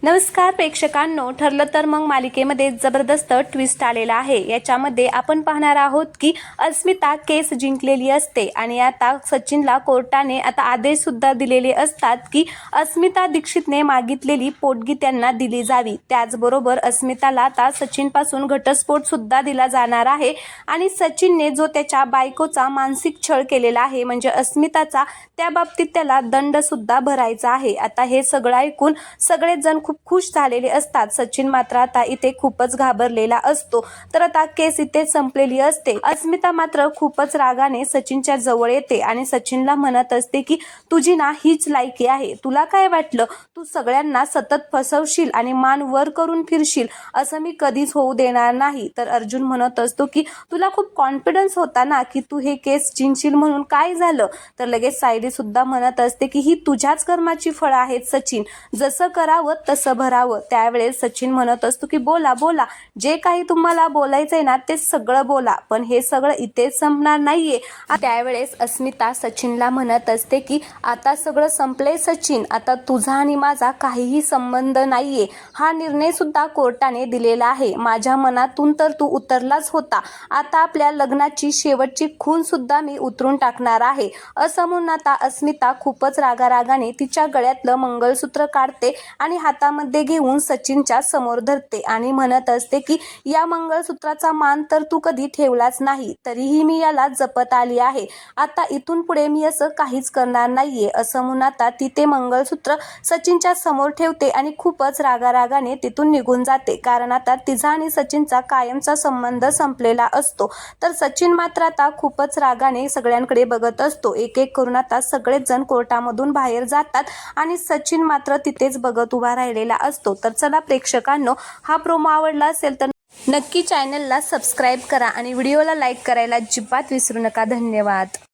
नमस्कार प्रेक्षकांनो, ठरलं तर मग मालिकेमध्ये जबरदस्त ट्विस्ट आलेला आहे। याच्यामध्ये आपण पाहणार आहोत की अस्मिता केस जिंकलेली असते आणि आता सचिनला कोर्टाने आता आदेश सुद्धा दिलेले असतात की अस्मिता दीक्षितने मागितलेली पोटगी त्यांना दिली जावी। त्याचबरोबर अस्मिताला आता सचिनपासून घटस्फोट सुद्धा दिला जाणार आहे आणि सचिनने जो त्याच्या बायकोचा मानसिक छळ केलेला आहे म्हणजे अस्मिताचा, त्या बाबतीत त्याला दंड सुद्धा भरायचा आहे। आता हे सगळं ऐकून सगळेच जण खूप खुश झालेले असतात। सचिन मात्र आता इथे खूपच घाबरलेला असतो। तर आता केस इथे संपलेली असते। अस्मिता मात्र खूपच रागाने सचिनच्या जवळ येते आणि सचिनला म्हणत असते की तुझी ना हीच लायकी आहे, तुला काय वाटलं तू सगळ्यांना सतत फसवशील आणि मान वर करून फिरशील, असं मी कधीच होऊ देणार नाही। तर अर्जुन म्हणत असतो की तुला खूप कॉन्फिडन्स होता ना की तू हे केस जिंकशील, म्हणून काय झालं? तर लगेच सायली सुद्धा म्हणत असते की ही तुझ्याच कर्माची फळं आहेत सचिन, जसं करावं तसं भरावं। त्यावेळेस सचिन म्हणत असतो की बोला बोला, जे काही तुम्हाला बोलायचंय ना ते सगळं बोला, पण हे सगळं इथेच संपणार नाहीये। त्यावेळेस अस्मिता सचिनला म्हणत असते की आता सगळं संपलंय सचिन, आता तुझा आणि माझा काहीही संबंध नाहीये। हा निर्णय सुद्धा कोर्टाने दिलेला आहे, माझ्या मनातून तर तू उतरलाच होता, आता आपल्या लग्नाची शेवटची खून सुद्धा मी उतरून टाकणार आहे। असं म्हणून आता अस्मिता खूपच रागारागाने तिच्या गळ्यातलं मंगळसूत्र काढते आणि हातामध्ये घेऊन सचिनच्या समोर धरते आणि म्हणत असते की या मंगळसूत्राचा मान तर तू कधी ठेवलाच नाही, तरीही मी याला जपत आली आहे। आता इथून पुढे मी असं काहीच करणार नाहीये। असं म्हणून आता ती ते मंगळसूत्र सचिनच्या समोर ठेवते आणि खूपच रागारागाने तिथून निघून जाते, कारण आता तिचा आणि सचिनचा कायमचा संबंध संपलेला असतो। तर सचिन मात्र आता खूपच रागाने सगळ्यांकडे बघत असतो। एक एक करून आता सगळेच जण कोर्टामधून बाहेर जातात आणि सचिन मात्र तिथेच बघत उभा राहिलेला असतो। तर चला प्रेक्षकांनो, हा प्रोमो आवडला असेल तर नक्की चॅनलला सबस्क्राईब करा आणि व्हिडिओला लाईक करायला अजिबात विसरू नका। धन्यवाद।